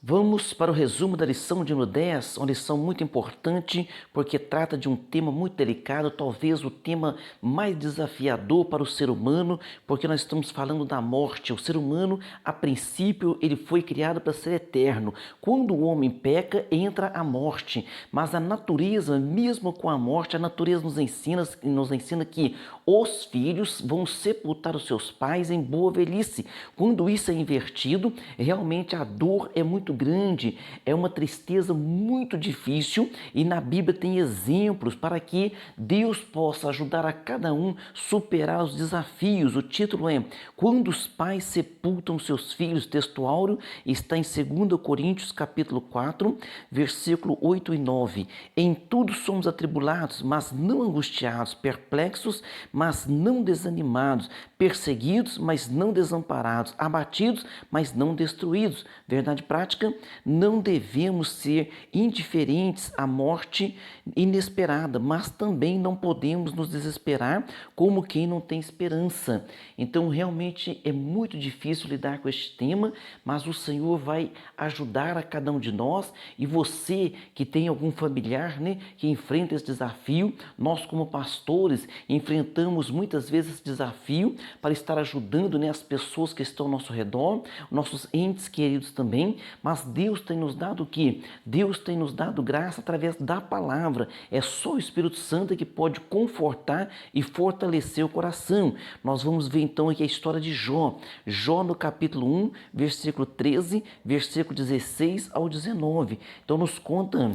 Vamos para o resumo da lição de número 10, uma lição muito importante porque trata de um tema muito delicado, talvez o tema mais desafiador para o ser humano, porque nós estamos falando da morte. O ser humano, a princípio, ele foi criado para ser eterno. Quando o homem peca, entra a morte, mas a natureza, mesmo com a morte, a natureza nos ensina que os filhos vão sepultar os seus pais em boa velhice. Quando isso é invertido, realmente a dor é muito grande, é uma tristeza muito difícil e na Bíblia tem exemplos para que Deus possa ajudar a cada um superar os desafios. O título é Quando os pais sepultam seus filhos, texto áureo, está em 2 Coríntios capítulo 4, versículo 8 e 9. Em tudo somos atribulados, mas não angustiados, perplexos, mas não desanimados, perseguidos, mas não desamparados, abatidos, mas não destruídos. Verdade prática, não devemos ser indiferentes à morte inesperada, mas também não podemos nos desesperar como quem não tem esperança. Então, realmente é muito difícil lidar com este tema, mas o Senhor vai ajudar a cada um de nós e você que tem algum familiar, que enfrenta esse desafio, nós como pastores enfrentamos muitas vezes esse desafio para estar ajudando, as pessoas que estão ao nosso redor, nossos entes queridos também, mas Deus tem nos dado o quê? Deus tem nos dado graça através da palavra. É só o Espírito Santo que pode confortar e fortalecer o coração. Nós vamos ver então aqui a história de Jó. Jó no capítulo 1, versículo 13, versículo 16 ao 19. Então nos conta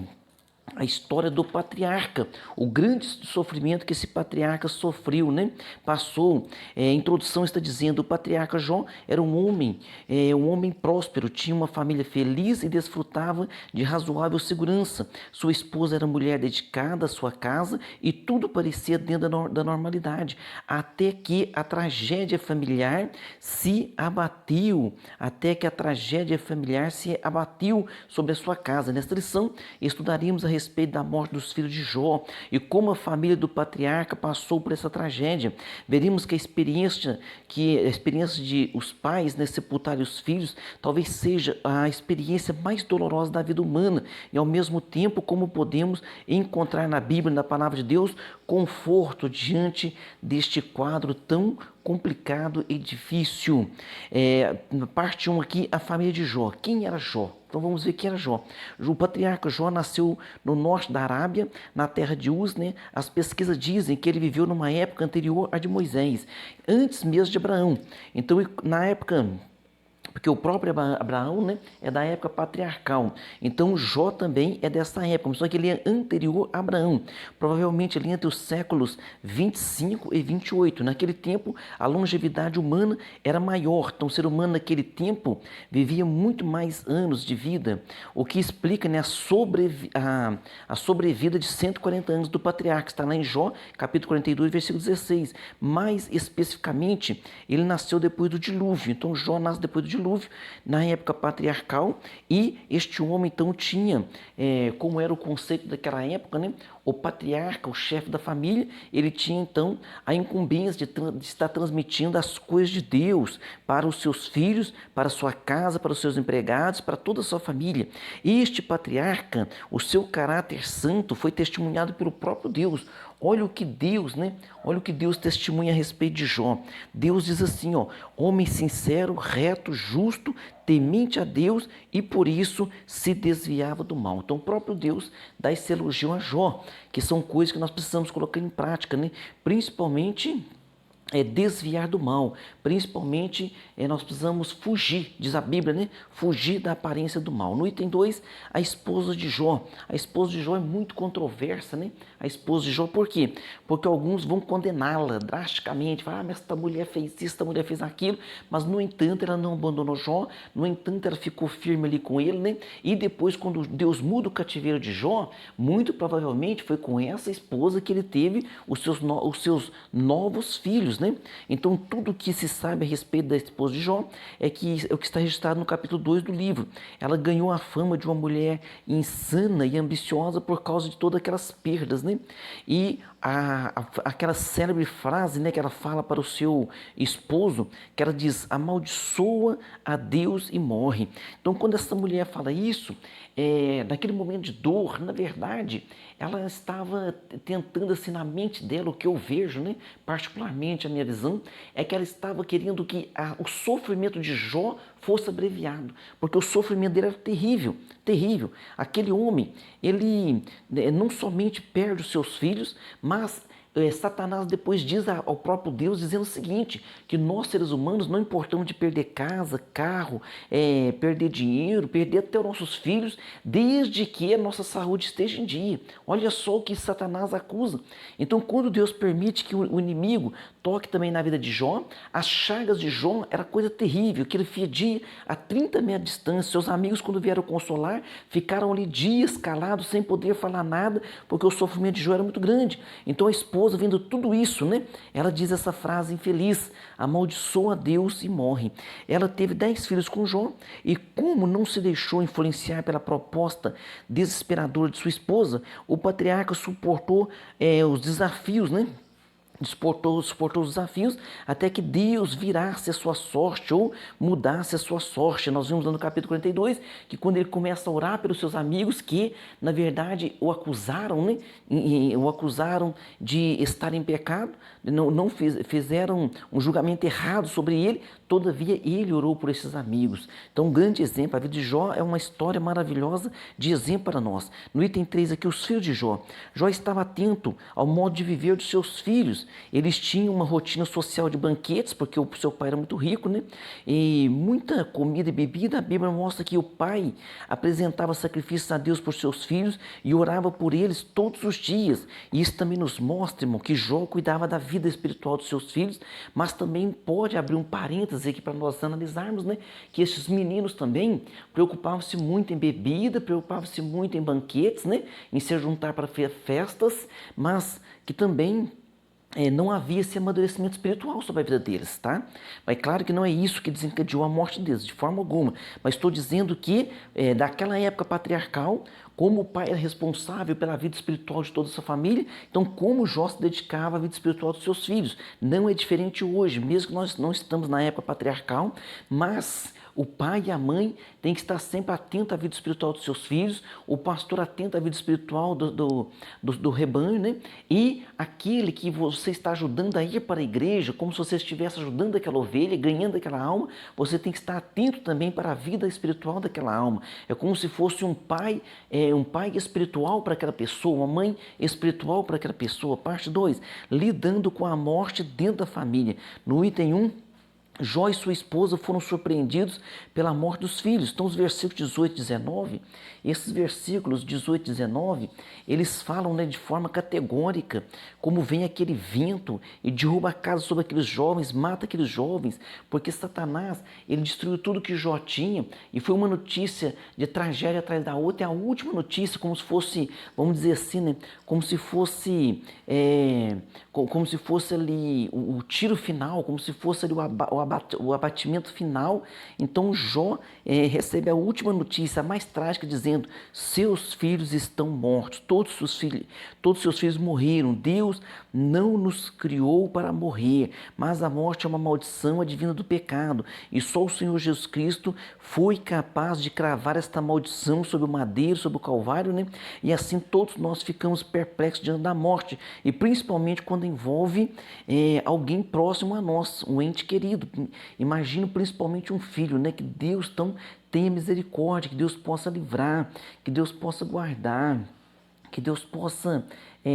a história do patriarca, o grande sofrimento que esse patriarca sofreu, Passou, a introdução está dizendo, o patriarca Jó era um homem próspero, tinha uma família feliz e desfrutava de razoável segurança. Sua esposa era mulher dedicada à sua casa e tudo parecia dentro da normalidade, até que a tragédia familiar se abateu, sobre a sua casa. Nesta lição, estudaríamos a respeito da morte dos filhos de Jó e como a família do patriarca passou por essa tragédia. Veríamos que a experiência de os pais, sepultarem os filhos talvez seja a experiência mais dolorosa da vida humana e ao mesmo tempo como podemos encontrar na Bíblia, na palavra de Deus, conforto diante deste quadro tão complicado e difícil. Parte 1 aqui, a família de Jó. Quem era Jó? Então vamos ver quem era Jó. O patriarca Jó nasceu no norte da Arábia, na terra de Uz. As pesquisas dizem que ele viveu numa época anterior à de Moisés, antes mesmo de Abraão. Então, na época, porque o próprio Abraão, é da época patriarcal. Então Jó também é dessa época, só que ele é anterior a Abraão. Provavelmente ali entre os séculos 25 e 28. Naquele tempo, a longevidade humana era maior. Então o ser humano naquele tempo vivia muito mais anos de vida, o que explica, a sobrevida de 140 anos do patriarca. Está lá em Jó, capítulo 42, versículo 16. Mais especificamente, ele nasceu depois do dilúvio. Então Jó nasce depois do dilúvio, na época patriarcal, e este homem então tinha, como era o conceito daquela época, o patriarca, o chefe da família, ele tinha então a incumbência de estar transmitindo as coisas de Deus para os seus filhos, para a sua casa, para os seus empregados, para toda a sua família. Este patriarca, o seu caráter santo foi testemunhado pelo próprio Deus. Olha o que Deus, Olha o que Deus testemunha a respeito de Jó. Deus diz assim, homem sincero, reto, justo, temente a Deus e por isso se desviava do mal. Então o próprio Deus dá esse elogio a Jó, que são coisas que nós precisamos colocar em prática, principalmente desviar do mal, principalmente nós precisamos fugir, diz a Bíblia, fugir da aparência do mal. No item 2, a esposa de Jó. A esposa de Jó é muito controversa, A esposa de Jó, por quê? Porque alguns vão condená-la drasticamente, falar, mas esta mulher fez isso, esta mulher fez aquilo, mas no entanto ela não abandonou Jó, no entanto ela ficou firme ali com ele, E depois quando Deus muda o cativeiro de Jó, muito provavelmente foi com essa esposa que ele teve os seus novos filhos, né? Então tudo que se sabe a respeito da esposa de Jó é o que está registrado no capítulo 2 do livro. Ela ganhou a fama de uma mulher insana e ambiciosa por causa de todas aquelas perdas, né? E aquela célebre frase, né, que ela fala para o seu esposo, que ela diz: amaldiçoa a Deus e morre. Então quando essa mulher fala isso, naquele momento de dor, na verdade, ela estava tentando, assim, na mente dela, o que eu vejo, né, particularmente a minha visão, é que ela estava querendo que o sofrimento de Jó fosse abreviado, porque o sofrimento dele era terrível, terrível. Aquele homem, ele não somente perde os seus filhos, mas Satanás depois diz ao próprio Deus, dizendo o seguinte, que nós seres humanos não importamos de perder casa, carro, perder dinheiro, perder até os nossos filhos, desde que a nossa saúde esteja em dia. Olha só o que Satanás acusa. Então quando Deus permite que o inimigo toque também na vida de Jó, as chagas de Jó era coisa terrível, que ele fedia a 30 metros de distância. Seus amigos, quando vieram consolar, ficaram ali dias calados, sem poder falar nada, porque o sofrimento de Jó era muito grande. Então a esposa, vendo tudo isso, né, ela diz essa frase infeliz: amaldiçoa a Deus e morre. Ela teve 10 filhos com Jó, e como não se deixou influenciar pela proposta desesperadora de sua esposa, o patriarca suportou os desafios, né? Suportou os desafios até que Deus virasse a sua sorte ou mudasse a sua sorte. Nós vimos lá no capítulo 42 que quando ele começa a orar pelos seus amigos que, na verdade, o acusaram, né? O acusaram de estar em pecado, fizeram um julgamento errado sobre ele, todavia ele orou por esses amigos. Então, um grande exemplo, a vida de Jó é uma história maravilhosa de exemplo para nós. No item 3 aqui, os filhos de Jó. Jó estava atento ao modo de viver dos seus filhos. Eles tinham uma rotina social de banquetes, porque o seu pai era muito rico, né? E muita comida e bebida. A Bíblia mostra que o pai apresentava sacrifícios a Deus por seus filhos e orava por eles todos os dias. E isso também nos mostra, irmão, que Jó cuidava da vida espiritual dos seus filhos, mas também pode abrir um parêntese aqui para nós analisarmos, né? Que esses meninos também preocupavam-se muito em bebida, preocupavam-se muito em banquetes, né? Em se juntar para festas, mas que também não havia esse amadurecimento espiritual sobre a vida deles, tá? Mas claro que não é isso que desencadeou a morte deles, de forma alguma. Mas estou dizendo que, daquela época patriarcal, como o pai era responsável pela vida espiritual de toda essa família, então como Jó se dedicava à vida espiritual dos seus filhos. Não é diferente hoje, mesmo que nós não estamos na época patriarcal, mas o pai e a mãe têm que estar sempre atentos à vida espiritual dos seus filhos, o pastor atento à vida espiritual do rebanho, né? E aquele que você está ajudando a ir para a igreja, como se você estivesse ajudando aquela ovelha, ganhando aquela alma, você tem que estar atento também para a vida espiritual daquela alma. É como se fosse um pai espiritual para aquela pessoa, uma mãe espiritual para aquela pessoa. Parte 2, lidando com a morte dentro da família. No item 1, Jó e sua esposa foram surpreendidos pela morte dos filhos. Então, os versículos 18 e 19, esses versículos 18 e 19, eles falam, né, de forma categórica como vem aquele vento e derruba a casa sobre aqueles jovens, mata aqueles jovens, porque Satanás, ele destruiu tudo que Jó tinha, e foi uma notícia de tragédia atrás da outra, e a última notícia, como se fosse, vamos dizer assim, né, como se fosse ali o tiro final, como se fosse ali o abatimento final. Então Jó recebe a última notícia, a mais trágica, dizendo: seus filhos estão mortos, todos os seus filhos morreram. Deus não nos criou para morrer, mas a morte é uma maldição advinda do pecado, e só o Senhor Jesus Cristo foi capaz de cravar esta maldição sobre o madeiro, sobre o Calvário, né? E assim todos nós ficamos perplexos diante da morte, e principalmente quando envolve alguém próximo a nós, um ente querido. Imagino principalmente um filho, né? Que Deus tenha misericórdia, que Deus possa livrar, que Deus possa guardar, que Deus possa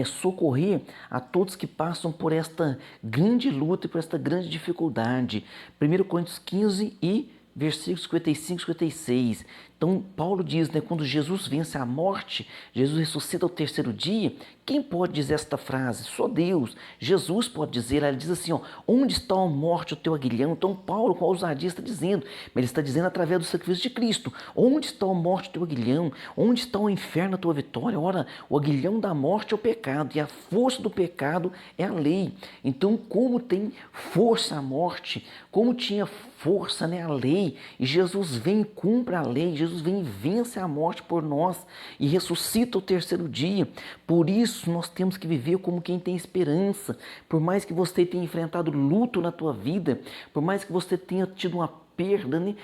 socorrer a todos que passam por esta grande luta e por esta grande dificuldade. 1 Coríntios 15 e versículos 55 e 56. Então, Paulo diz, né, quando Jesus vence a morte, Jesus ressuscita ao terceiro dia, quem pode dizer esta frase? Só Deus. Jesus pode dizer, ele diz assim, ó, onde está a morte, o teu aguilhão? Então, Paulo, com ousadia, está dizendo, mas ele está dizendo através do sacrifício de Cristo, onde está a morte, o teu aguilhão? Onde está o inferno, a tua vitória? Ora, o aguilhão da morte é o pecado, e a força do pecado é a lei. Então, como tem força a morte, como tinha força, né, a lei, e Jesus vem e cumpre a lei, Jesus vem e vence a morte por nós e ressuscita o terceiro dia. Por isso nós temos que viver como quem tem esperança. Por mais que você tenha enfrentado luto na tua vida, por mais que você tenha tido uma perda, né,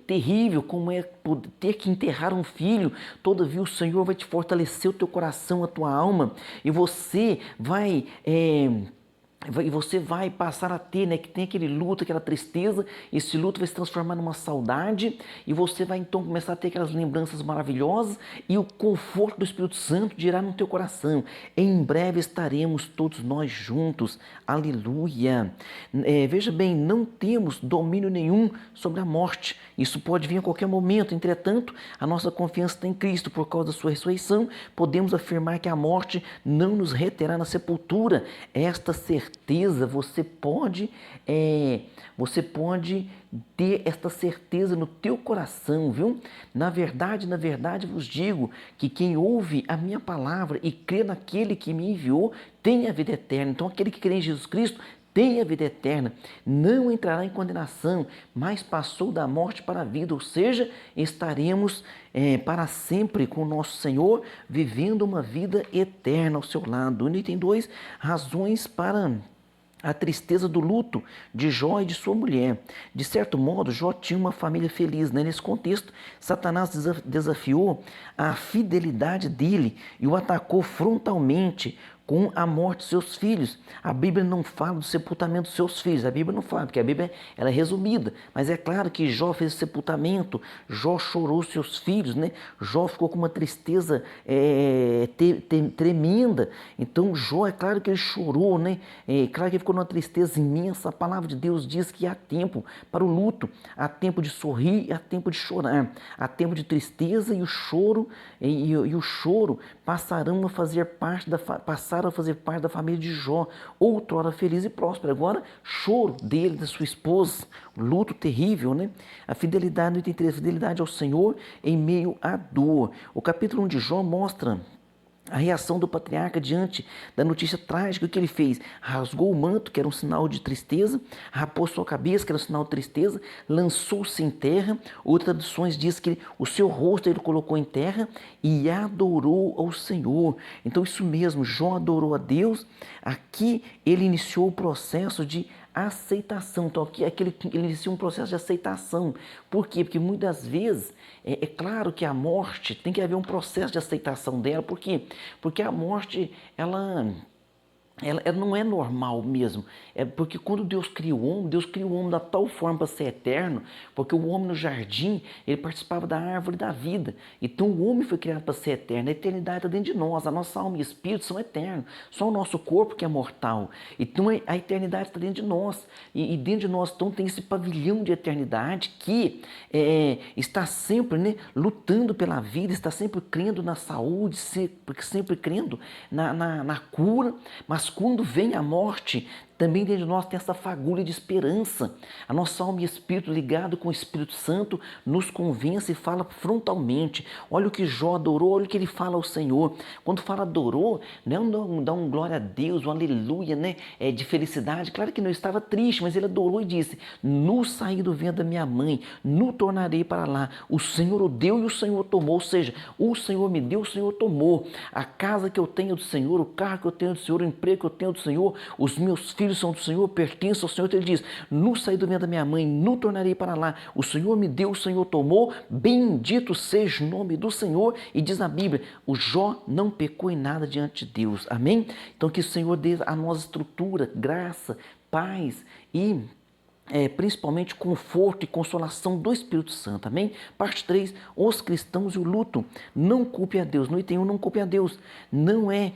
terrível, como é ter que enterrar um filho, todavia o Senhor vai te fortalecer o teu coração, a tua alma, e você vai passar a ter, né, que tem aquele luto, aquela tristeza, esse luto vai se transformar numa saudade, e você vai então começar a ter aquelas lembranças maravilhosas, e o conforto do Espírito Santo dirá no teu coração, em breve estaremos todos nós juntos, aleluia. Veja bem, não temos domínio nenhum sobre a morte, isso pode vir a qualquer momento, entretanto, a nossa confiança está em Cristo, por causa da sua ressurreição, podemos afirmar que a morte não nos reterá na sepultura. Esta certeza você pode ter esta certeza no teu coração, viu? Na verdade vos digo que quem ouve a minha palavra e crê naquele que me enviou tem a vida eterna. Então aquele que crê em Jesus Cristo tem a vida eterna, não entrará em condenação, mas passou da morte para a vida, ou seja, estaremos para sempre com o nosso Senhor, vivendo uma vida eterna ao seu lado. No item 2, razões para a tristeza do luto de Jó e de sua mulher. De certo modo, Jó tinha uma família feliz, né? Nesse contexto, Satanás desafiou a fidelidade dele e o atacou frontalmente com a morte de seus filhos. A Bíblia não fala do sepultamento dos seus filhos, a Bíblia não fala, porque a Bíblia ela é resumida, mas é claro que Jó fez o sepultamento, Jó chorou seus filhos, né? Jó ficou com uma tristeza tremenda, então Jó, é claro que ele chorou, né? É claro que ele ficou numa tristeza imensa. A palavra de Deus diz que há tempo para o luto, há tempo de sorrir e há tempo de chorar, há tempo de tristeza, e o choro o choro passaram a fazer parte da família de Jó, outrora feliz e próspera, agora choro dele, da sua esposa, luto terrível, né? A fidelidade, no item 3, fidelidade ao Senhor em meio à dor. O capítulo 1 de Jó mostra a reação do patriarca diante da notícia trágica. O que ele fez? Rasgou o manto, que era um sinal de tristeza, rapou sua cabeça, que era um sinal de tristeza, lançou-se em terra. Outras traduções diz que o seu rosto ele colocou em terra e adorou ao Senhor. Então isso mesmo, Jó adorou a Deus. Aqui ele iniciou o processo de aceitação. Então aqui ele inicia um processo de aceitação. Por quê? Porque muitas vezes é claro que a morte tem que haver um processo de aceitação dela. Por quê? Porque a morte ela não é normal mesmo. É porque quando Deus cria o homem da tal forma para ser eterno, porque o homem no jardim, ele participava da árvore da vida. Então o homem foi criado para ser eterno. A eternidade está dentro de nós, a nossa alma e espírito são eternos. Só o nosso corpo que é mortal. Então a eternidade está dentro de nós. E dentro de nós então tem esse pavilhão de eternidade que está sempre, né, lutando pela vida, está sempre crendo na saúde, sempre crendo na cura, mas quando vem a morte, também dentro de nós tem essa fagulha de esperança. A nossa alma e espírito ligado com o Espírito Santo nos convence e fala frontalmente. Olha o que Jó adorou, olha o que ele fala ao Senhor. Quando fala adorou, não dá um glória a Deus, um aleluia, né? De felicidade. Claro que não estava triste, mas ele adorou e disse: no saí do ventre da minha mãe, no tornarei para lá. O Senhor o deu e o Senhor tomou. Ou seja, o Senhor me deu, o Senhor tomou. A casa que eu tenho do Senhor, o carro que eu tenho do Senhor, o emprego que eu tenho do Senhor, os meus filhos são do Senhor, pertencem ao Senhor. Então ele diz: no saí do ventre da minha mãe, no tornarei para lá. O Senhor me deu, o Senhor tomou. Bendito seja o nome do Senhor. E diz a Bíblia: o Jó não pecou em nada diante de Deus. Amém? Então que o Senhor dê a nós estrutura, graça, paz e principalmente conforto e consolação do Espírito Santo, amém? Parte 3, os cristãos e o luto. Não culpe a Deus. No item 1, não culpe a Deus. Não é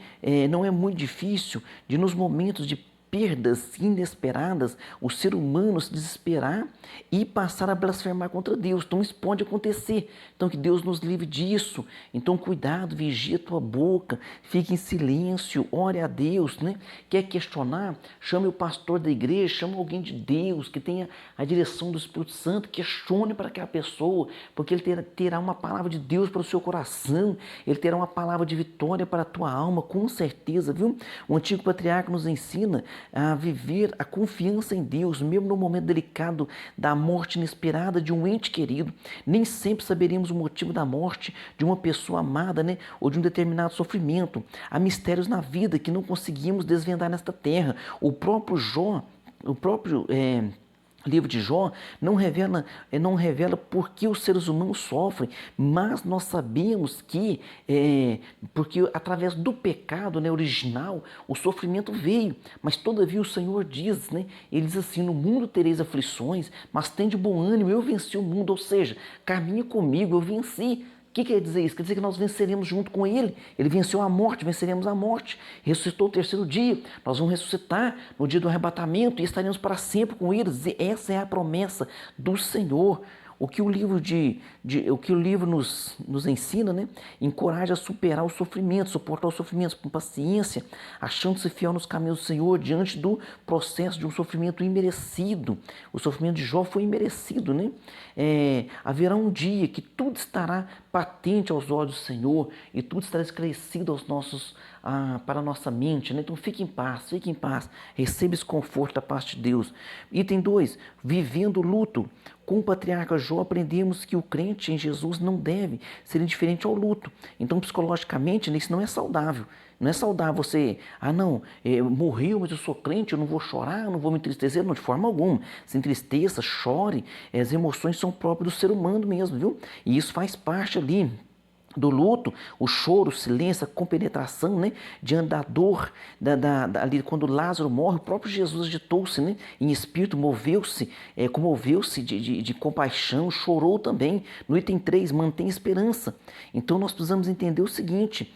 muito difícil de nos momentos de perdas inesperadas, o ser humano se desesperar e passar a blasfemar contra Deus. Então isso pode acontecer. Então que Deus nos livre disso. Então cuidado, vigia a tua boca, fique em silêncio, ore a Deus, né? Quer questionar? Chame o pastor da igreja, chame alguém de Deus, que tenha a direção do Espírito Santo, questione para aquela pessoa, porque ele terá uma palavra de Deus para o seu coração, ele terá uma palavra de vitória para a tua alma, com certeza, viu? O antigo patriarca nos ensina a viver a confiança em Deus, mesmo no momento delicado da morte inesperada de um ente querido. Nem sempre saberemos o motivo da morte de uma pessoa amada, né? Ou de um determinado sofrimento. Há mistérios na vida que não conseguimos desvendar nesta terra. O próprio livro de Jó não revela por que os seres humanos sofrem, mas nós sabemos que, porque através do pecado, né, original, o sofrimento veio, mas todavia o Senhor diz, né, ele diz assim, no mundo tereis aflições, mas tende bom ânimo, eu venci o mundo, ou seja, caminhe comigo, eu venci. O que quer dizer isso? Quer dizer que nós venceremos junto com Ele. Ele venceu a morte, venceremos a morte. Ressuscitou o terceiro dia. Nós vamos ressuscitar no dia do arrebatamento e estaremos para sempre com Ele. Essa é a promessa do Senhor. O que o livro nos ensina, né? Encoraja a superar o sofrimento, suportar os sofrimentos com paciência, achando-se fiel nos caminhos do Senhor diante do processo de um sofrimento imerecido. O sofrimento de Jó foi imerecido, né? Haverá um dia que tudo estará patente aos olhos do Senhor e tudo estará esclarecido para a nossa mente, né? Então fique em paz, receba esse conforto da parte de Deus. Item 2, vivendo o luto. Com o patriarca Jó aprendemos que o crente em Jesus não deve ser indiferente ao luto. Então psicologicamente isso não é saudável. Não é saudável você, morreu, mas eu sou crente, eu não vou chorar, eu não vou me entristecer, não, de forma alguma. Se entristeça, chore, as emoções são próprias do ser humano mesmo, viu? E isso faz parte ali do luto, o choro, o silêncio, a compenetração, né, diante da dor, ali quando Lázaro morre, o próprio Jesus agitou-se, né, em espírito, comoveu-se de compaixão, chorou também. No item 3, mantém esperança. Então nós precisamos entender o seguinte,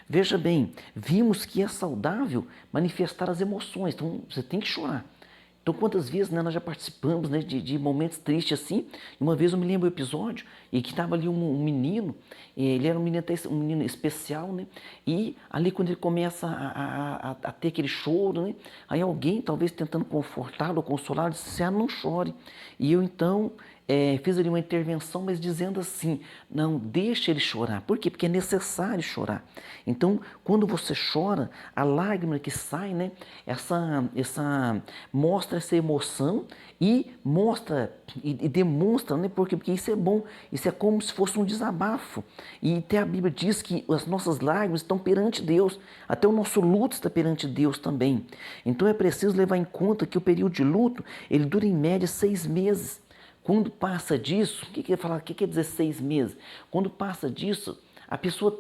veja bem, vimos que é saudável manifestar as emoções, então você tem que chorar. Então, quantas vezes, né, nós já participamos, né, de momentos tristes assim. Uma vez eu me lembro do episódio e que estava ali um menino, ele era um menino especial, né, e ali quando ele começa a ter aquele choro, né, aí alguém, talvez tentando confortá-lo ou consolá-lo, disse assim, não chore. E eu então fiz ali uma intervenção, mas dizendo assim, não, deixa ele chorar. Por quê? Porque é necessário chorar. Então, quando você chora, a lágrima que sai, né, mostra essa emoção e mostra e demonstra, né, porque isso é bom, isso é como se fosse um desabafo. E até a Bíblia diz que as nossas lágrimas estão perante Deus, até o nosso luto está perante Deus também. Então é preciso levar em conta que o período de luto, ele dura em média 6 meses. Quando passa disso, o que quer dizer 6 meses? Quando passa disso, a pessoa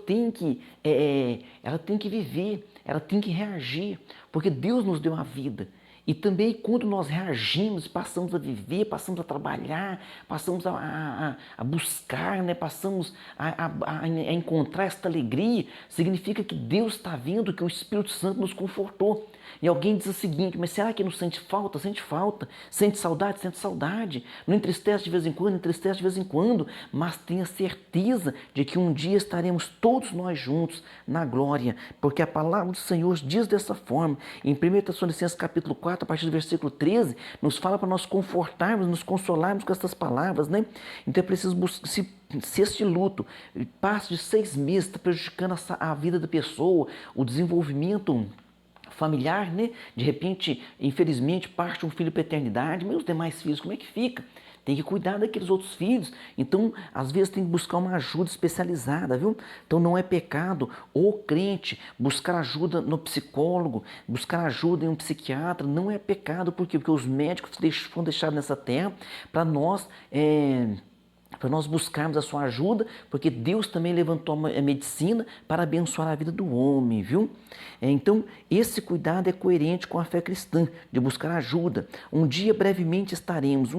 ela tem que viver, ela tem que reagir, porque Deus nos deu a vida. E também quando nós reagimos, passamos a viver, passamos a trabalhar, passamos a buscar, né? Passamos a encontrar esta alegria, significa que Deus está vendo que o Espírito Santo nos confortou. E alguém diz o seguinte, mas será que não sente falta? Sente falta. Sente saudade? Sente saudade. Não entristece de vez em quando? Entristece de vez em quando. Mas tenha certeza de que um dia estaremos todos nós juntos na glória. Porque a palavra do Senhor diz dessa forma. Em 1 Tessalonicenses capítulo 4, a partir do versículo 13, nos fala para nós confortarmos, nos consolarmos com essas palavras, né? Então é preciso se este luto passa de 6 meses, está prejudicando a vida da pessoa, o desenvolvimento familiar, né? De repente, infelizmente, parte um filho para a eternidade, mas os demais filhos, como é que fica? Tem que cuidar daqueles outros filhos. Então, às vezes tem que buscar uma ajuda especializada, viu? Então não é pecado o crente buscar ajuda no psicólogo, buscar ajuda em um psiquiatra, não é pecado. Por quê? Porque os médicos foram deixados nessa terra para nós para nós buscarmos a sua ajuda, porque Deus também levantou a medicina para abençoar a vida do homem, viu? Então, esse cuidado é coerente com a fé cristã, de buscar ajuda. Um dia brevemente estaremos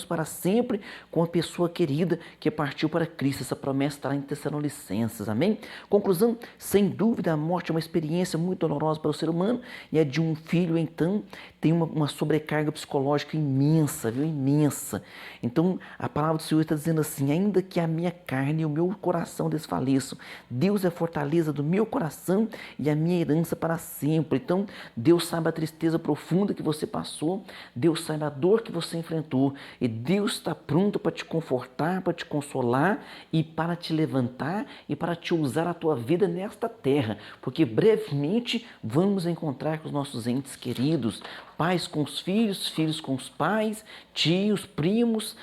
para sempre com a pessoa querida que partiu para Cristo. Essa promessa está em Tessalonicenses, amém? Conclusão, sem dúvida a morte é uma experiência muito dolorosa para o ser humano, e é de um filho, então, tem uma sobrecarga psicológica imensa, viu? Imensa. Então, a palavra do Senhor está dizendo assim: ainda que a minha carne e o meu coração desfaleçam, Deus é a fortaleza do meu coração e a minha herança para sempre. Então, Deus sabe a tristeza profunda que você passou, Deus sabe a dor que você enfrentou, e Deus está pronto para te confortar, para te consolar e para te levantar e para te usar a tua vida nesta terra, porque brevemente vamos encontrar com os nossos entes queridos, pais com os filhos, filhos com os pais, tios, primos,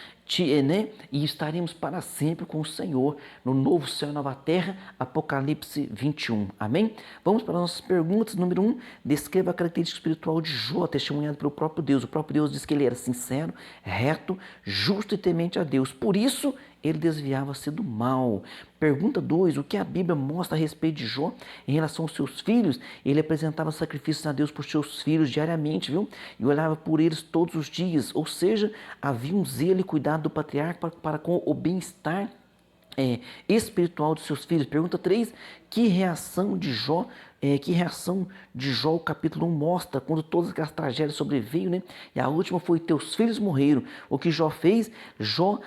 né? E estaremos para sempre com o Senhor no novo céu e nova terra, Apocalipse 21. Amém? Vamos para as nossas perguntas. Número 1, descreva a característica espiritual de Jó, testemunhado pelo próprio Deus. O próprio Deus diz que ele era sincero, reto, justo e temente a Deus. Por isso, ele desviava-se do mal. Pergunta 2, o que a Bíblia mostra a respeito de Jó em relação aos seus filhos? Ele apresentava sacrifícios a Deus por seus filhos diariamente, viu? E olhava por eles todos os dias, ou seja, havia um zelo e cuidado do patriarca para com o bem-estar espiritual dos seus filhos. Pergunta 3, que reação de Jó o capítulo 1 mostra quando todas aquelas tragédias sobreveio, né? E a última foi: teus filhos morreram. O que Jó fez? Jó,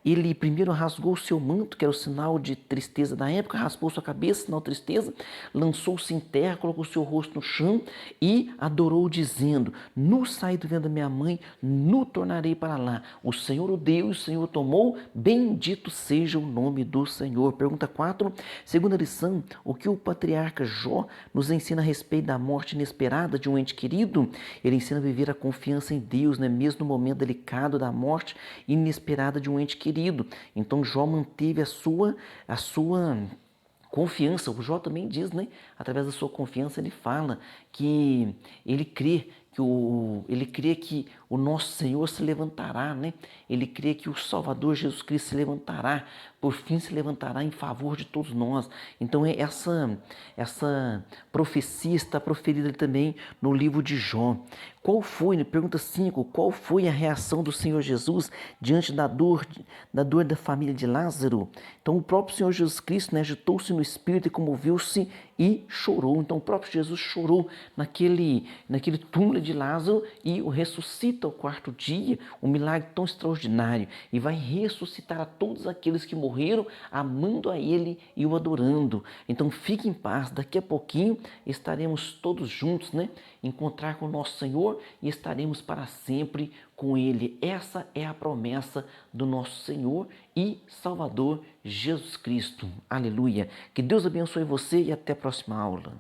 ele primeiro rasgou o seu manto, que era o sinal de tristeza da época, raspou sua cabeça, sinal de tristeza, lançou-se em terra, colocou seu rosto no chão e adorou, dizendo: nu saí do ventre da minha mãe, nu tornarei para lá. O Senhor o deu e o Senhor tomou, bendito seja o nome do Senhor. Pergunta 4, segunda lição, o que o patriarca Jó nos ensina a respeito da morte inesperada de um ente querido? Ele ensina a viver a confiança em Deus, né? Mesmo no momento delicado da morte inesperada de um ente querido. Então Jó manteve a sua confiança. O Jó também diz, né? Através da sua confiança ele fala que ele crê que o nosso Senhor se levantará, né? Ele crê que o Salvador Jesus Cristo se levantará, por fim se levantará em favor de todos nós. Então essa profecia está proferida também no livro de Jó. Pergunta 5, qual foi a reação do Senhor Jesus diante da dor da família de Lázaro? Então o próprio Senhor Jesus Cristo, né, agitou-se no espírito e comoveu-se e chorou. Então o próprio Jesus chorou naquele túmulo de Lázaro e o ressuscita ao quarto dia, um milagre tão extraordinário, e vai ressuscitar a todos aqueles que morreram amando a Ele e o adorando. Então fique em paz, daqui a pouquinho estaremos todos juntos, né? Encontrar com o nosso Senhor e estaremos para sempre com Ele. Essa é a promessa do nosso Senhor e Salvador Jesus Cristo. Aleluia! Que Deus abençoe você e até a próxima aula.